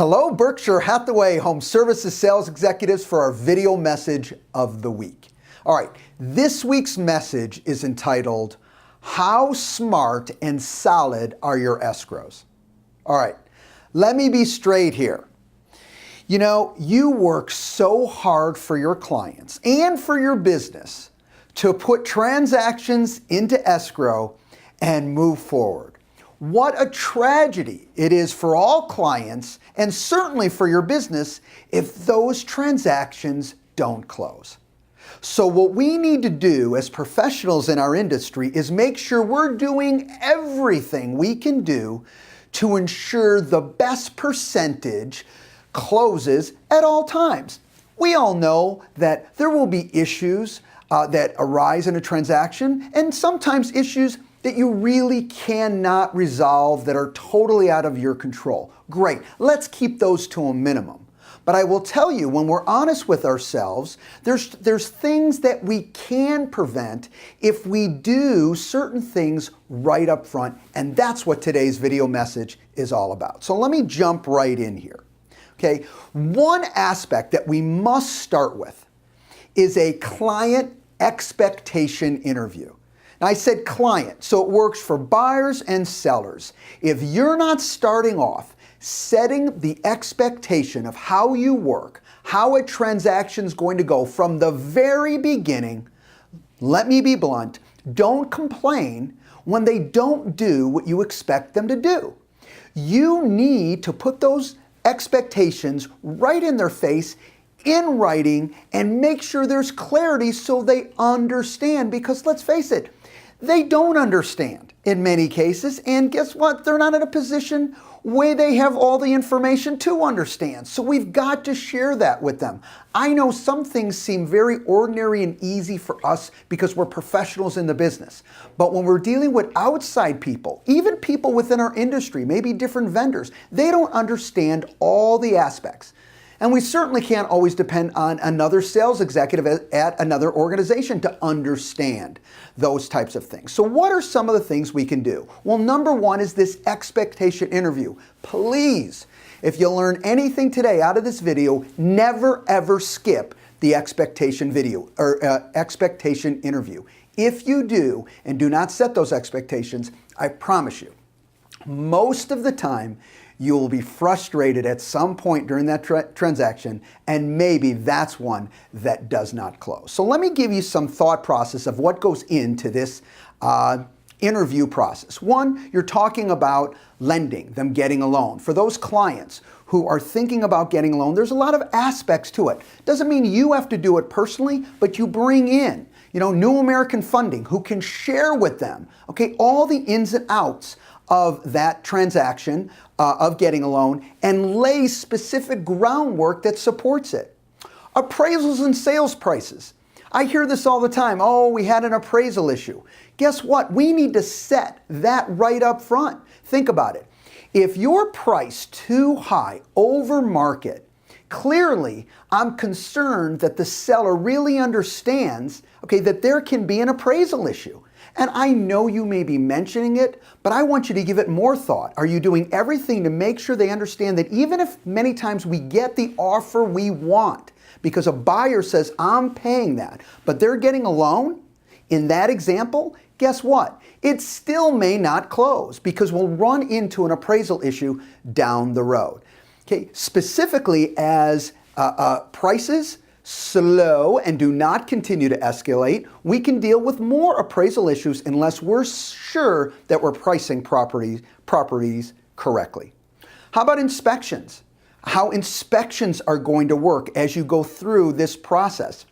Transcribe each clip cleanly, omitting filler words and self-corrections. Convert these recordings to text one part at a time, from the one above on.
Hello, Berkshire Hathaway Home Services sales executives for our video message of the week. All right, this week's message is entitled, How Smart and Solid Are Your Escrows? All right, let me be straight here. You know, you work so hard for your clients and for your business to put transactions into escrow and move forward. What a tragedy it is for all clients and certainly for your business if those transactions don't close. So what we need to do as professionals in our industry is make sure we're doing everything we can do to ensure the best percentage closes at all times. We all know that there will be issues that arise in a transaction and sometimes issues that you really cannot resolve that are totally out of your control. Great, let's keep those to a minimum. But I will tell you, when we're honest with ourselves, there's things that we can prevent if we do certain things right up front, and that's what today's video message is all about. So let me jump right in here. Okay, one aspect that we must start with is a client expectation interview. Now, I said client, so it works for buyers and sellers. If you're not starting off setting the expectation of how you work, how a transaction is going to go from the very beginning, let me be blunt, don't complain when they don't do what you expect them to do. You need to put those expectations right in their face in writing and make sure there's clarity so they understand, because let's face it, they don't understand in many cases, and guess what? They're not in a position where they have all the information to understand. So we've got to share that with them. I know some things seem very ordinary and easy for us because we're professionals in the business. But when we're dealing with outside people, even people within our industry, maybe different vendors, they don't understand all the aspects. And we certainly can't always depend on another sales executive at another organization to understand those types of things. So what are some of the things we can do? Well, number one is this expectation interview. Please, if you learn anything today out of this video, never ever skip the expectation video or expectation interview. If you do and do not set those expectations, I promise you, most of the time, you will be frustrated at some point during that transaction, and maybe that's one that does not close. So let me give you some thought process of what goes into this interview process. One, you're talking about lending, them getting a loan. For those clients who are thinking about getting a loan, there's a lot of aspects to it. Doesn't mean you have to do it personally, but you bring in, New American Funding, who can share with them, okay, all the ins and outs of that transaction, of getting a loan, and lay specific groundwork that supports it. Appraisals and sales prices. I hear this all the time. Oh, we had an appraisal issue. Guess what? We need to set that right up front. Think about it. If you're priced too high over market, clearly I'm concerned that the seller really understands, okay, that there can be an appraisal issue. And I know you may be mentioning it, but I want you to give it more thought. Are you doing everything to make sure they understand that even if many times we get the offer we want, because a buyer says, I'm paying that, but they're getting a loan, in that example, guess what? It still may not close because we'll run into an appraisal issue down the road. Okay, specifically as prices slow and do not continue to escalate, we can deal with more appraisal issues unless we're sure that we're pricing properties correctly. How about inspections? How inspections are going to work as you go through this process.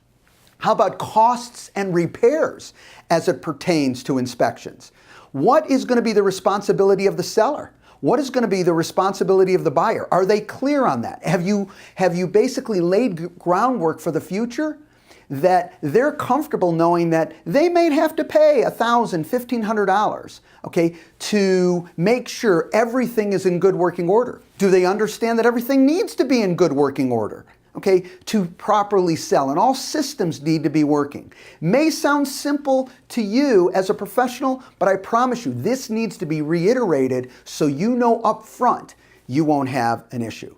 How about costs and repairs as it pertains to inspections? What is going to be the responsibility of the seller? What is going to be the responsibility of the buyer? Are they clear on that? Have you basically laid groundwork for the future that they're comfortable knowing that they may have to pay $1,000, $1,500, okay, to make sure everything is in good working order? Do they understand that everything needs to be in good working order? Okay, to properly sell, and all systems need to be working. May sound simple to you as a professional, but I promise you this needs to be reiterated so you know up front you won't have an issue.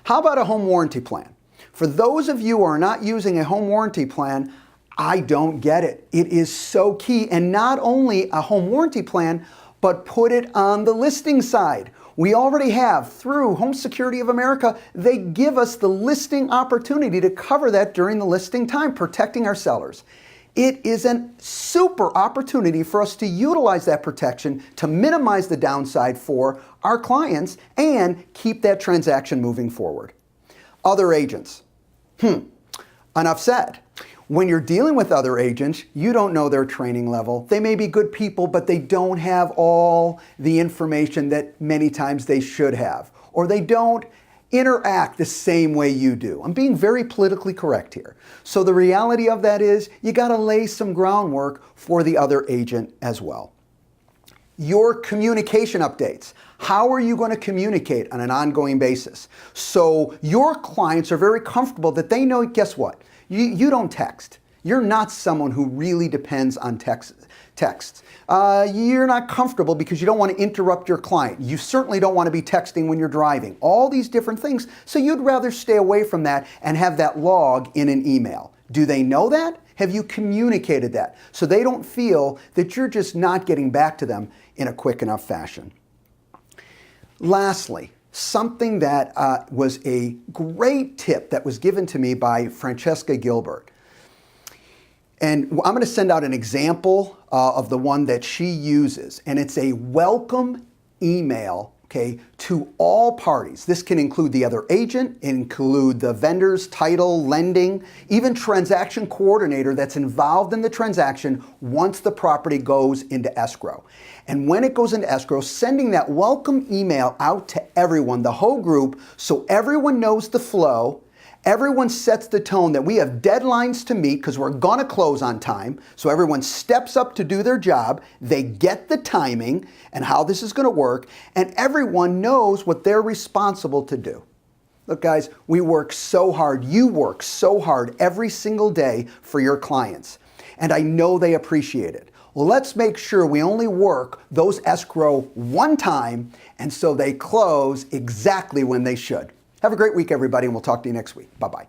How about a home warranty plan? For those of you who are not using a home warranty plan, I don't get it. It is so key. And not only a home warranty plan, but put it on the listing side. We already have, through Home Security of America, they give us the listing opportunity to cover that during the listing time, protecting our sellers. It is a super opportunity for us to utilize that protection to minimize the downside for our clients and keep that transaction moving forward. Other agents. Enough said. When you're dealing with other agents, you don't know their training level. They may be good people, but they don't have all the information that many times they should have, or they don't interact the same way you do. I'm being very politically correct here. So the reality of that is you got to lay some groundwork for the other agent as well. Your communication updates. How are you going to communicate on an ongoing basis? So your clients are very comfortable that they know, guess what? You don't text. You're not someone who really depends on texts. You're not comfortable because you don't want to interrupt your client. You certainly don't want to be texting when you're driving. All these different things. So you'd rather stay away from that and have that log in an email. Do they know that? Have you communicated that? So they don't feel that you're just not getting back to them in a quick enough fashion. Lastly, something that was a great tip that was given to me by Francesca Gilbert. And I'm going to send out an example of the one that she uses. And it's a welcome email, okay, to all parties. This can include the other agent, include the vendors, title, lending, even transaction coordinator that's involved in the transaction once the property goes into escrow. And when it goes into escrow, sending that welcome email out to everyone, the whole group, so everyone knows the flow. Everyone sets the tone that we have deadlines to meet because we're going to close on time. So everyone steps up to do their job. They get the timing and how this is going to work. And everyone knows what they're responsible to do. Look, guys, we work so hard. You work so hard every single day for your clients. And I know they appreciate it. Well, let's make sure we only work those escrow one time and so they close exactly when they should. Have a great week, everybody, and we'll talk to you next week. Bye-bye.